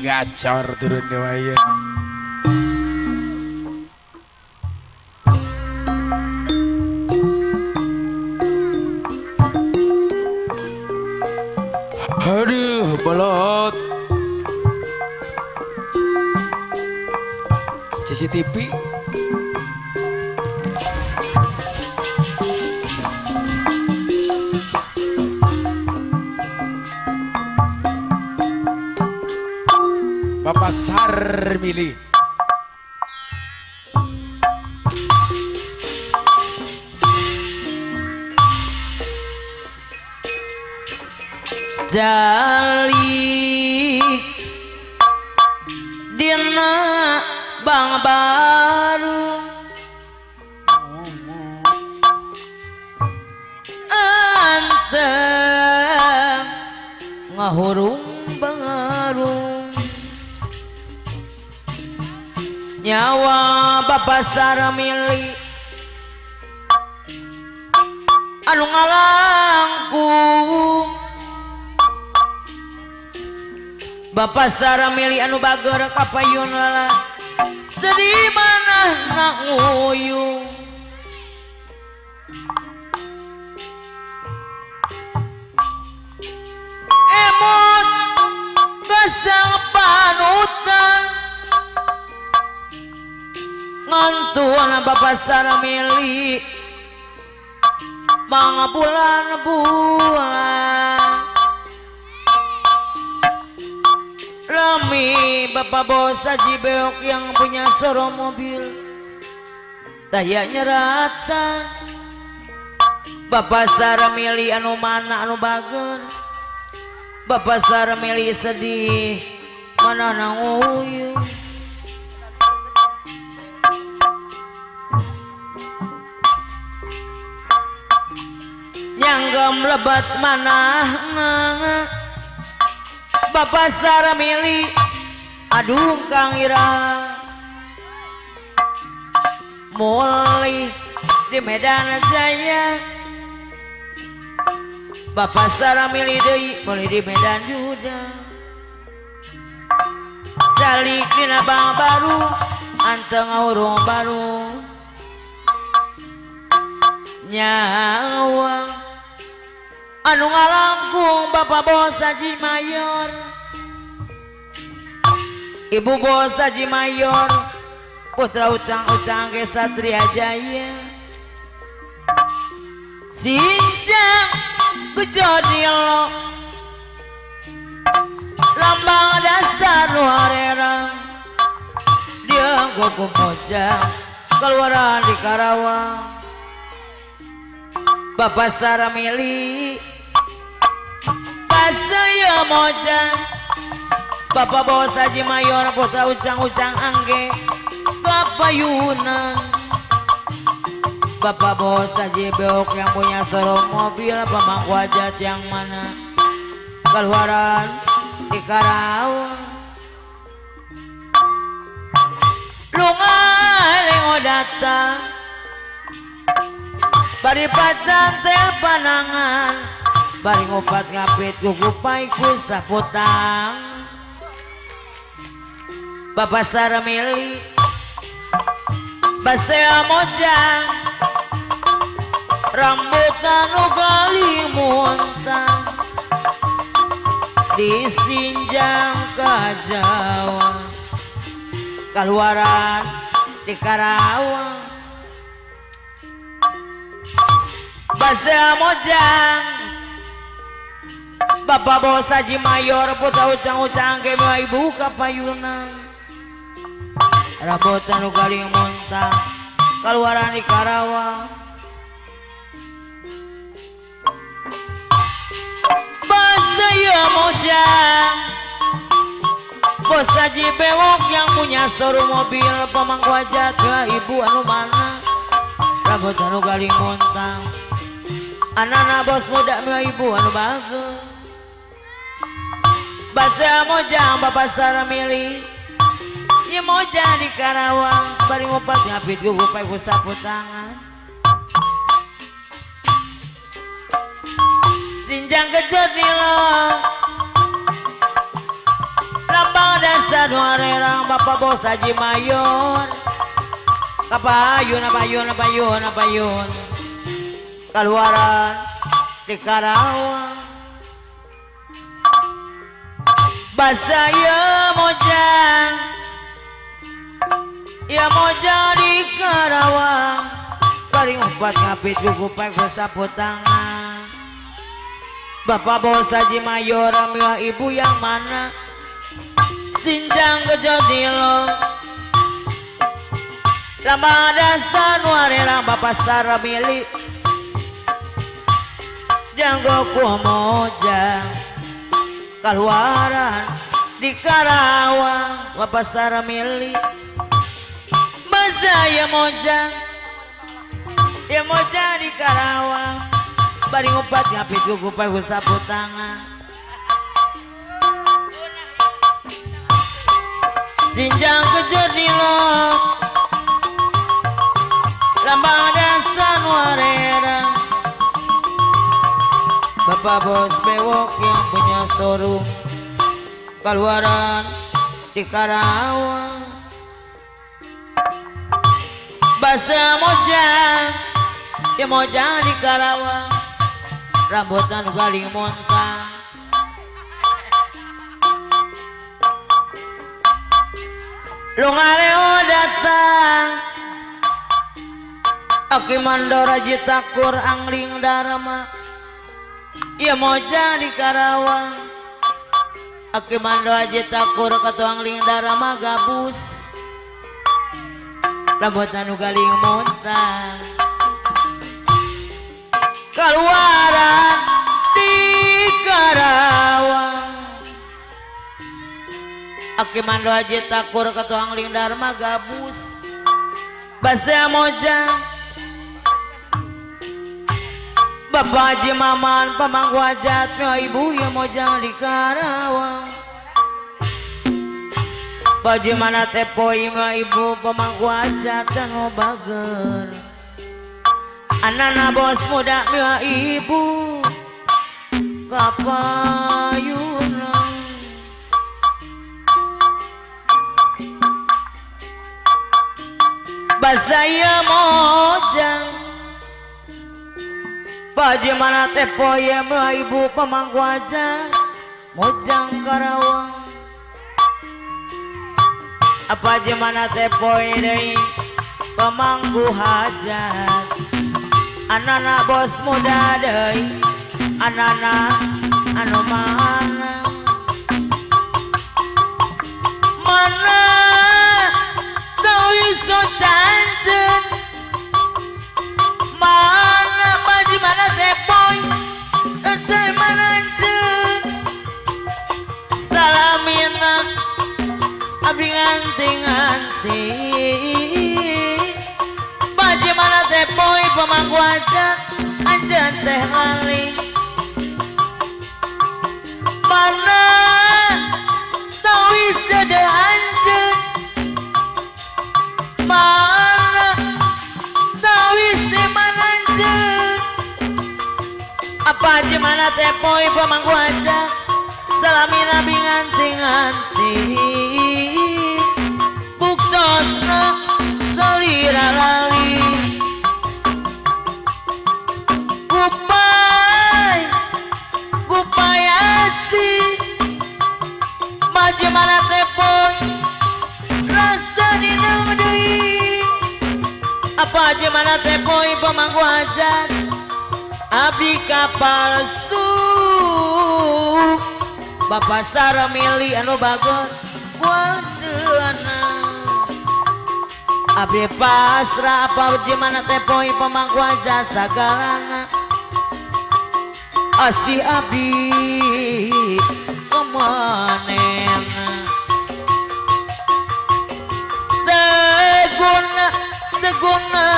gacor turun ke wayang. Aduh, bolot. CCTV. Bapak Sarmili. Jali dina bang baru anteng ngahurung bangarung nyawa Bapak Sarmili anu ngalangkung Bapak Sarmili anu bager kapayun lala sedih mana nak nguyung emot kasang panutan ngantuan Bapak Sarmili mga bulan-bulan Rami Bapak Bos Haji Beok yang punya soro mobil dayanya rata Bapak Sarmili anu mana anu bager Bapak Sarmili sedih mana nanguyung nyanggam lebat mana Bapak Sarmili aduh Kang Ira mulai di Medan Jaya Bapak Sarmili deui mulai di Medan juga salik dina bang baru anteng urung baru nyawa anu ngalangkung Bapak Bos Haji Mayor Ibu Bos Haji Mayor putra utang-utang ke Satria Jaya sinjang kejodil lambang dasar nuharera dia gogo moja keluaran di Karawang Bapak Sarmili saya moja Bapak Bos Haji Mayor putra ucang-ucang angge kapayunan Bapak Bos Haji Beok yang punya soro mobil pemangku hajat yang mana keluaran di Karawang lunga datang bari pacan tel panangan bari ngopat ngapit kukupai kusah putang Bapak Sarmili basea mojang rambut anu kalimuntang disinjang ke Jawa keluaran di Karawang basea mojang Bapak Bos Haji Mayor putra ucang-ucang ke ibu kapayunan rambut anu kalimuntang keluaran di Karawang basea mojang Bos Haji Bewok yang punya soro mobil pemangku hajat ke ibu anu mana rambut anu kalimuntang anak-anak bos muda mi ibu anu bagus basea mojang Bapak Sarmili ieu mojang di Karawang bari ngopat ngapit gugupai ku sapu tangan sinjang kejot nilo lambang dasar warerang Bapak Bos Haji Mayor kapayun keluaran di Karawang basaya mojang ya mojang di Karawang paling empat ngapit gugupai bersapu tangan Bapak Bos Haji Mayor amilah ibu yang mana sinjang kejodilo lama dasar warerang Bapak Saramili janggo mojang keluaran di Karawang Bapak Saramili basaya mojang ya mojang di Karawang bari ngupat ngapit gugupai sapu tangan jinjang kejodilo lambang dasar warerang Bapak Bos Bewok yang punya showroom keluaran di Karawang basa mojang ya mojang di Karawang rambutan galing montang lu ngaleo datang Aki Mandora Jitakur Angling Dharma ya mojang di Karawang Aki Mandora Jitakur Ketua Angling Dharma gabus rambutan galing montang keluaran di Karawang Aki Mandora Jitakur Ketua Angling Dharma gabus basa mojang Bapak Haji Maman pamangku hajat ibu yang mojang di Karawang Pak Haji mana tepoi ibu pamangku hajat dan bager anak bos muda ibu kapayunan basaya mojang Pak Haji mana tepoye ibu pamangku aja mojang Karawang apa Haji mana tepoye deui pamangku hajat anak bos muda deui anak anu mana teu iso canten mana Haji mana tepoy teh mana teh salamina abdi nganti Haji mana tepoy pamangku aja anjeun teh ngali mana tawis dede anjeun mana tawis mana anjeun apa Haji mana tepoy pamangku aja salami nabi nganti buktosna salira lali gupai asih Haji mana tepoy rasa dinang deui apa Haji mana tepoy pamangku hajat abdi kapal Bapak Saramili anu bagus kuaseuna abdi pasrah apa Haji mana tepoy pamangku hajat sagalana asih abdi kemanena teguna